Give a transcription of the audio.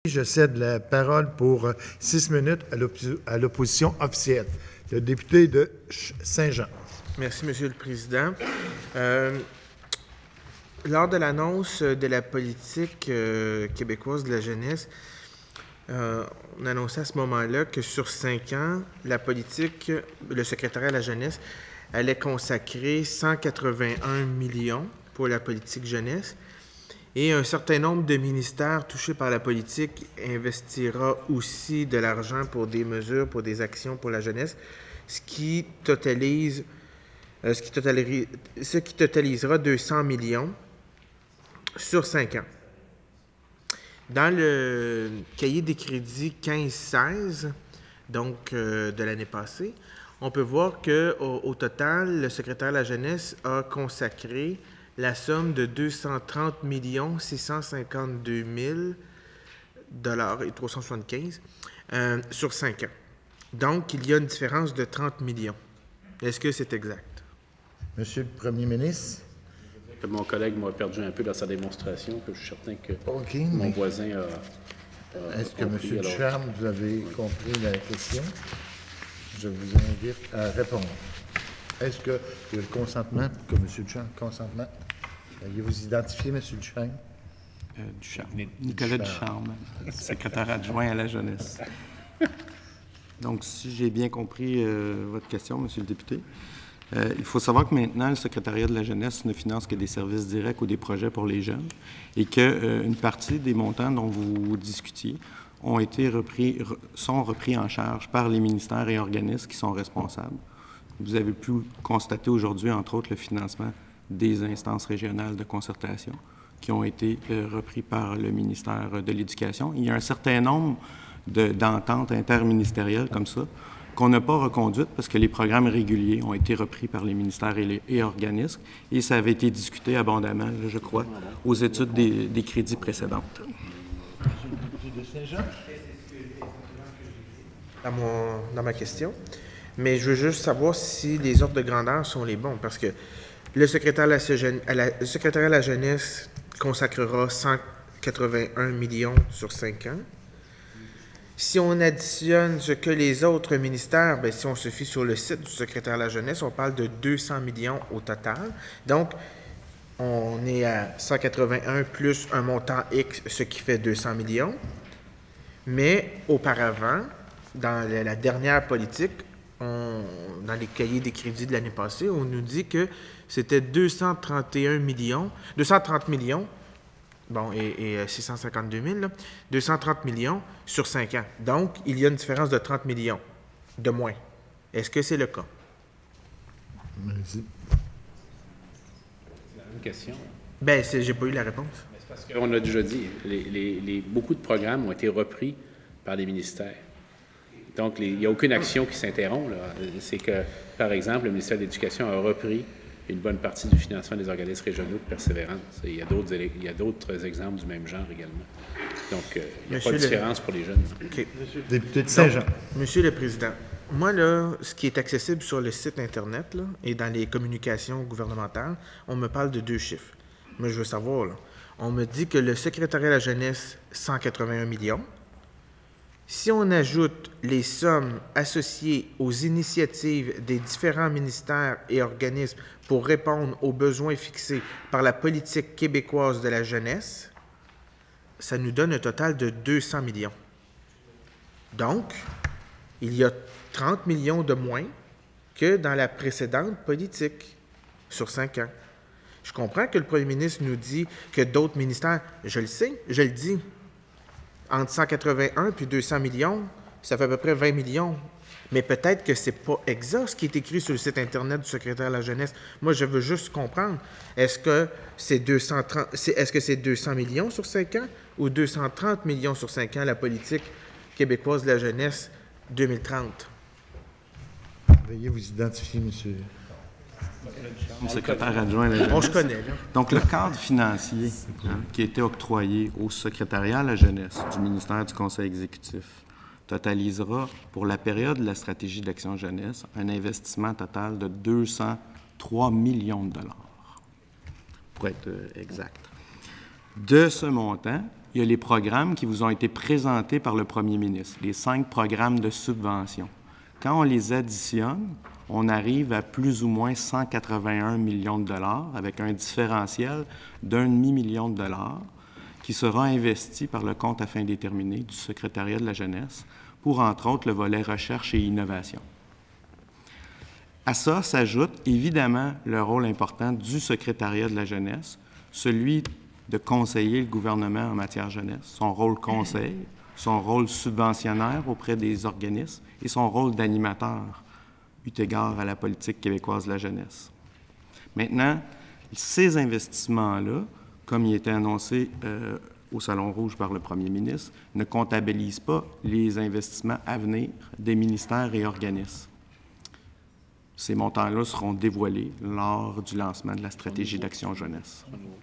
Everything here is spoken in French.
Je cède la parole pour 6 minutes à l'opposition officielle. Le député de Saint-Jean. Merci, Monsieur le Président. Lors de l'annonce de la politique québécoise de la jeunesse, on annonçait à ce moment-là que sur 5 ans, la politique, le secrétariat à la jeunesse allait consacrer 181 millions pour la politique jeunesse et un certain nombre de ministères touchés par la politique investira aussi de l'argent pour des mesures, pour des actions pour la jeunesse, ce qui totalisera 200 millions sur 5 ans. Dans le cahier des crédits 15-16, donc de l'année passée, on peut voir qu'au total, le secrétaire de la jeunesse a consacré la somme de 230 652 000 et 375 sur 5 ans. Donc, il y a une différence de 30 millions. Est-ce que c'est exact? Monsieur le Premier ministre. Mon collègue m'a perdu un peu dans sa démonstration, que je suis certain que mon voisin a Est-ce que compris, M. Ducharme, vous avez compris la question? Je vous invite à répondre. Est-ce que le consentement, que M. Ducharme, consentement, veuillez vous identifier, M. Ducharme? Nicolas Ducharme, secrétaire adjoint à la jeunesse. Donc, si j'ai bien compris votre question, M. le député, il faut savoir que maintenant, le secrétariat de la jeunesse ne finance que des services directs ou des projets pour les jeunes et qu'une partie des montants dont vous discutiez sont repris en charge par les ministères et organismes qui sont responsables. Vous avez pu constater aujourd'hui, entre autres, le financement des instances régionales de concertation qui ont été repris par le ministère de l'Éducation. Il y a un certain nombre d'ententes interministérielles comme ça qu'on n'a pas reconduites parce que les programmes réguliers ont été repris par les ministères et organismes et ça avait été discuté abondamment, là, je crois, aux études des crédits précédentes. Monsieur le député de Saint-Jean. Dans ma question, mais je veux juste savoir si les ordres de grandeur sont les bons, parce que le secrétaire à la jeunesse consacrera 181 millions sur 5 ans. Si on additionne ce que les autres ministères, bien, si on se fie sur le site du secrétaire à la jeunesse, on parle de 200 millions au total. Donc, on est à 181 plus un montant X, ce qui fait 200 millions. Mais auparavant, dans la dernière politique, dans les cahiers des crédits de l'année passée, on nous dit que c'était 230 millions, bon, et 652 000, là, 230 millions sur 5 ans. Donc, il y a une différence de 30 millions de moins. Est-ce que c'est le cas? Merci. C'est la même question. Bien, j'ai pas eu la réponse. C'est parce qu'on a déjà dit, beaucoup de programmes ont été repris par les ministères. Donc, il n'y a aucune action qui s'interrompt. C'est que, par exemple, le ministère de l'Éducation a repris une bonne partie du financement des organismes régionaux de persévérance. Et il y a d'autres exemples du même genre également. Donc, il n'y a pas de différence pour les jeunes. OK. Député de Saint-Jean. Monsieur le Président, moi, là, ce qui est accessible sur le site Internet là, et dans les communications gouvernementales, on me parle de 2 chiffres. Moi, je veux savoir, là, on me dit que le secrétariat à la jeunesse, 181 millions. Si on ajoute les sommes associées aux initiatives des différents ministères et organismes pour répondre aux besoins fixés par la politique québécoise de la jeunesse, ça nous donne un total de 200 millions. Donc, il y a 30 millions de moins que dans la précédente politique sur 5 ans. Je comprends que le premier ministre nous dit que d'autres ministères, je le sais, je le dis, entre 181 puis 200 millions, ça fait à peu près 20 millions. Mais peut-être que c'est pas exact ce qui est écrit sur le site Internet du secrétaire à la jeunesse. Moi, je veux juste comprendre. Est-ce que c'est 200 millions sur 5 ans ou 230 millions sur 5 ans, la politique québécoise de la jeunesse 2030? Veuillez vous identifier, monsieur. Secrétaire adjoint à la jeunesse. On se connaît, là. Donc, le cadre financier qui a été octroyé au secrétariat à la jeunesse du ministère du Conseil exécutif totalisera, pour la période de la stratégie d'action jeunesse, un investissement total de 203 millions de dollars, pour être exact. De ce montant, il y a les programmes qui vous ont été présentés par le premier ministre, les 5 programmes de subvention. Quand on les additionne, on arrive à plus ou moins 181 millions de dollars avec un différentiel d'1,5 million de dollars qui sera investi par le compte à fin déterminée du secrétariat de la jeunesse pour, entre autres, le volet recherche et innovation. À ça s'ajoute évidemment le rôle important du secrétariat de la jeunesse, celui de conseiller le gouvernement en matière jeunesse, son rôle conseil, son rôle subventionnaire auprès des organismes et son rôle d'animateur, eu égard à la politique québécoise de la jeunesse. Maintenant, ces investissements-là, comme il était annoncé au Salon Rouge par le premier ministre, ne comptabilisent pas les investissements à venir des ministères et organismes. Ces montants-là seront dévoilés lors du lancement de la stratégie d'action jeunesse.